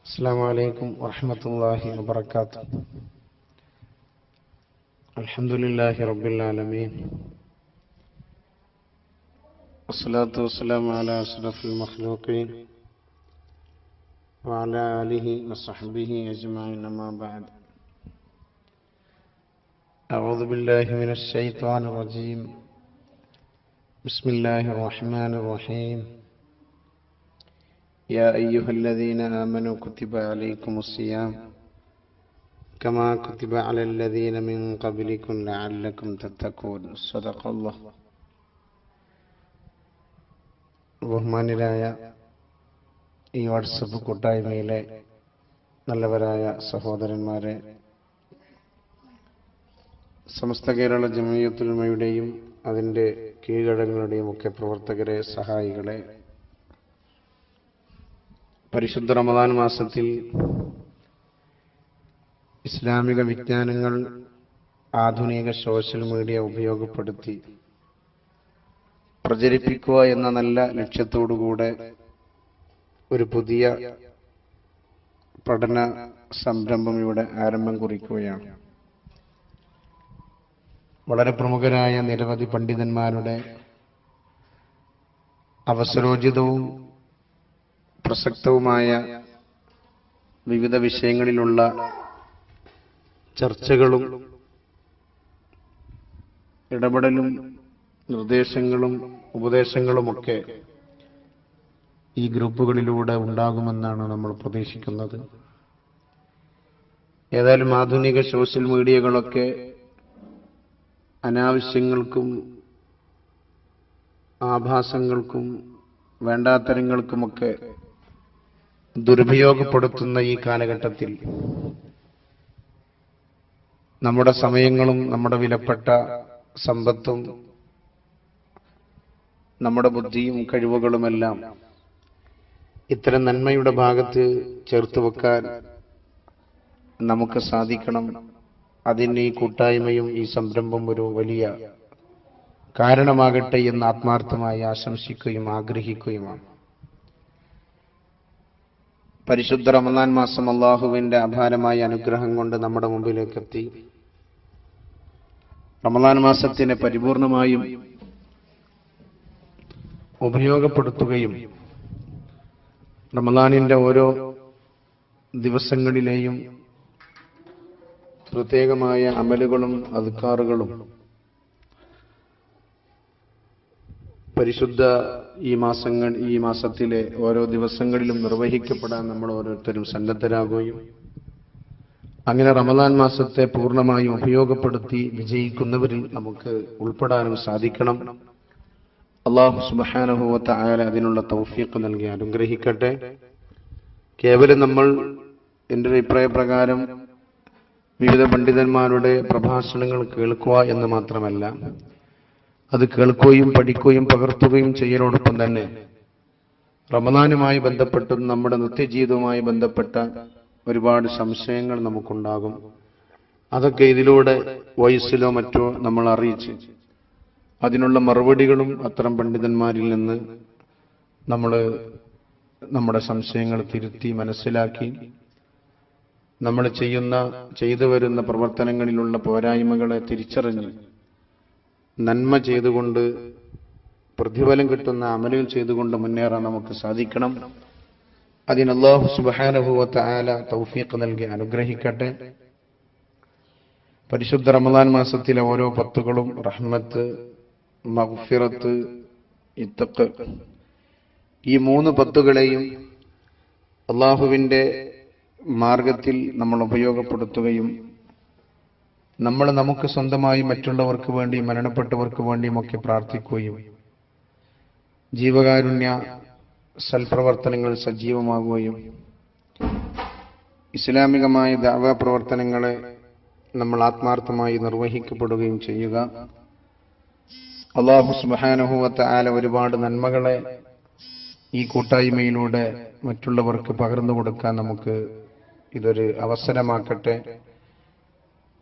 السلام عليكم ورحمة الله وبركاته. الحمد لله رب العالمين، والصلاة والسلام على أشرف المخلوقين وعلى آله وصحبه أجمعين، أما بعد. أعوذ بالله من الشيطان الرجيم. بسم الله الرحمن الرحيم. يا أيها الذين آمنوا كتب عليكم الصيام كما كتب على الذين من قبلكم لعلكم تتقون. صدق الله. ബഹുമാന്യരായ ഈ വാട്സപ്പ് കൂട്ടായ്മയിലെ നല്ലവരായ സഹോദരന്മാരെ, സമസ്ത കേരള ജമീയത്തുൽ ഉലമയുടെയും അതിൻ്റെ കീഴ്ഘടകങ്ങളുടെയും ഒക്കെ പ്രവർത്തകരെ, സഹായികളെ, പരിശുദ്ധ റമദാൻ മാസത്തിൽ ഇസ്ലാമിക വിജ്ഞാനങ്ങൾ ആധുനിക സോഷ്യൽ മീഡിയ ഉപയോഗപ്പെടുത്തി പ്രചരിപ്പിക്കുക എന്ന നല്ല ലക്ഷ്യത്തോടുകൂടെ ഒരു പുതിയ പഠന സംരംഭം ഇവിടെ ആരംഭം കുറിക്കുകയാണ്. വളരെ പ്രമുഖരായ നിരവധി പണ്ഡിതന്മാരുടെ അവസരോചിതവും പ്രസക്തവുമായ വിവിധ വിഷയങ്ങളിലുള്ള ചർച്ചകളും ഇടപെടലും നിർദ്ദേശങ്ങളും ഉപദേശങ്ങളുമൊക്കെ ഈ ഗ്രൂപ്പുകളിലൂടെ ഉണ്ടാകുമെന്നാണ് നമ്മൾ പ്രതീക്ഷിക്കുന്നത്. ഏതായാലും ആധുനിക സോഷ്യൽ മീഡിയകളൊക്കെ അനാവശ്യങ്ങൾക്കും ആഭാസങ്ങൾക്കും വേണ്ടാത്തരങ്ങൾക്കുമൊക്കെ ദുരുപയോഗപ്പെടുത്തുന്ന ഈ കാലഘട്ടത്തിൽ നമ്മുടെ സമയങ്ങളും നമ്മുടെ വിലപ്പെട്ട സമ്പത്തും നമ്മുടെ ബുദ്ധിയും കഴിവുകളുമെല്ലാം ഇത്തരം നന്മയുടെ ഭാഗത്ത് ചേർത്ത് വെക്കാൻ നമുക്ക് സാധിക്കണം. അതിന് ഈ കൂട്ടായ്മയും ഈ സംരംഭം ഒരു വലിയ കാരണമാകട്ടെ എന്ന് ആത്മാർത്ഥമായി ആശംസിക്കുകയും ആഗ്രഹിക്കുകയുമാണ്. പരിശുദ്ധ റമദാൻ മാസം അല്ലാഹുവിന്റെ അപാരമായ അനുഗ്രഹം കൊണ്ട് നമ്മുടെ മുമ്പിലേക്ക് എത്തി. റമദാൻ മാസത്തിനെ പരിപൂർണമായും ഉപയോഗപ്പെടുത്തുകയും റമദാനിന്റെ ഓരോ ദിവസങ്ങളിലെയും പ്രത്യേകമായ അമലുകളും അദ്കാറുകളും പരിശുദ്ധ ഈ മാസത്തിലെ ഓരോ ദിവസങ്ങളിലും നിർവഹിക്കപ്പെടാൻ നമ്മൾ ഓരോരുത്തരും സന്നദ്ധരാകുകയും അങ്ങനെ റമദാൻ മാസത്തെ പൂർണ്ണമായും ഉപയോഗപ്പെടുത്തി വിജയിക്കുന്നവരിൽ നമുക്ക് ഉൾപ്പെടാനും സാധിക്കണം. അല്ലാഹു സുബ്ഹാനഹു വ തആല അതിനുള്ള തൗഫീഖ് നൽകി അനുഗ്രഹിക്കട്ടെ. കേവലം നമ്മൾ എൻ്റെ അഭിപ്രായ പ്രകാരം വിവിധ പണ്ഡിതന്മാരുടെ പ്രഭാഷണങ്ങൾ കേൾക്കുക എന്ന് മാത്രമല്ല, അത് കേൾക്കുകയും പഠിക്കുകയും പകർത്തുകയും ചെയ്യലോടൊപ്പം തന്നെ റമദാനുമായി ബന്ധപ്പെട്ടും നമ്മുടെ നിത്യജീവിതവുമായി ബന്ധപ്പെട്ട ഒരുപാട് സംശയങ്ങൾ നമുക്കുണ്ടാകും. അതൊക്കെ ഇതിലൂടെ വോയിസിലോ മറ്റോ നമ്മൾ അറിയിച്ച് അതിനുള്ള മറുപടികളും അത്തരം പണ്ഡിതന്മാരിൽ നിന്ന് നമ്മൾ നമ്മുടെ സംശയങ്ങൾ തിരുത്തി മനസ്സിലാക്കി നമ്മൾ ചെയ്തു വരുന്ന പ്രവർത്തനങ്ങളിലുള്ള പോരായ്മകളെ തിരിച്ചറിഞ്ഞ് നന്മ ചെയ്തുകൊണ്ട് പ്രതിഫലം കിട്ടുന്ന അമലുകൾ ചെയ്തുകൊണ്ട് മുന്നേറാൻ നമുക്ക് സാധിക്കണം. അതിന് അല്ലാഹു സുബ്ഹാനഹു വ തആല തൗഫീഖ് നൽകി അനുഗ്രഹിക്കട്ടെ. പരിശുദ്ധ റമദാൻ മാസത്തിലെ ഓരോ പത്തുകളും റഹ്മത്ത്, മഗ്ഫിറത്ത്, ഇത്തഖ്, ഈ മൂന്ന് പത്തുകളെയും അല്ലാഹുവിന്റെ മാർഗത്തിൽ നമ്മൾ ഉപയോഗപ്പെടുത്തുകയും നമ്മൾ നമുക്ക് സ്വന്തമായി മറ്റുള്ളവർക്ക് വേണ്ടി മരണപ്പെട്ടവർക്ക് വേണ്ടിയും ഒക്കെ പ്രാർത്ഥിക്കുകയും ജീവകാരുണ്യ സൽപ്രവർത്തനങ്ങൾ സജീവമാകുകയും ഇസ്ലാമികമായ ദഅവ പ്രവർത്തനങ്ങളെ നമ്മൾ ആത്മാർത്ഥമായി നിർവഹിക്കപ്പെടുകയും ചെയ്യുക. അല്ലാഹു സുബ്ഹാനഹു വ തആല ഒരുപാട് നന്മകളെ ഈ കൂട്ടായ്മയിലൂടെ മറ്റുള്ളവർക്ക് പകർന്നു കൊടുക്കാൻ നമുക്ക് ഇതൊരു അവസരമാക്കട്ടെ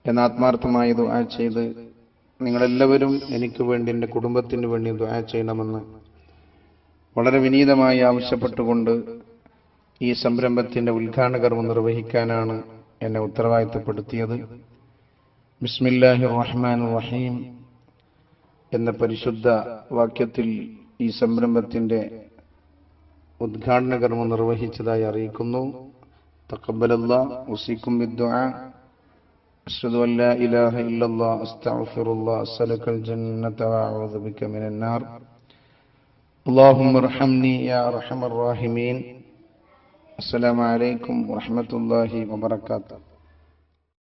എന്ന് ആത്മാർത്ഥമായി ദുആ ചെയ്ത് നിങ്ങളെല്ലാവരും എനിക്ക് വേണ്ടി, എൻ്റെ കുടുംബത്തിന് വേണ്ടി ദുആ ചെയ്യണമെന്ന് വളരെ വിനീതമായി ആവശ്യപ്പെട്ടുകൊണ്ട് ഈ സംരംഭത്തിന്റെ ഉദ്ഘാടന കർമ്മം നിർവഹിക്കാനാണ് എന്നെ ഉത്തരവാദിത്തപ്പെടുത്തിയത്. ബിസ്മില്ലാഹിർ റഹ്മാനിർ റഹീം എന്ന പരിശുദ്ധ വാക്യത്തിൽ ഈ സംരംഭത്തിന്റെ ഉദ്ഘാടന കർമ്മം നിർവഹിച്ചതായി അറിയിക്കുന്നു. തഖബ്ബലല്ലാഹ് വസിക്കും ബിദ്ദുആ. അശ്ഹദു അൻ ലാ ഇലാഹ ഇല്ലല്ലാഹ് അസ്തഗ്ഫിറുല്ലാഹ് അസ്അലുക്കൽ ജന്നത വഅഊദു ബിക മിനൻ നാർ. അല്ലാഹുമ്മ ഇർഹംനി യാ അർഹമർ റഹീമീൻ. അസ്സലാമു അലൈക്കും വറഹ്മത്തുള്ളാഹി വബറകാതുഹു.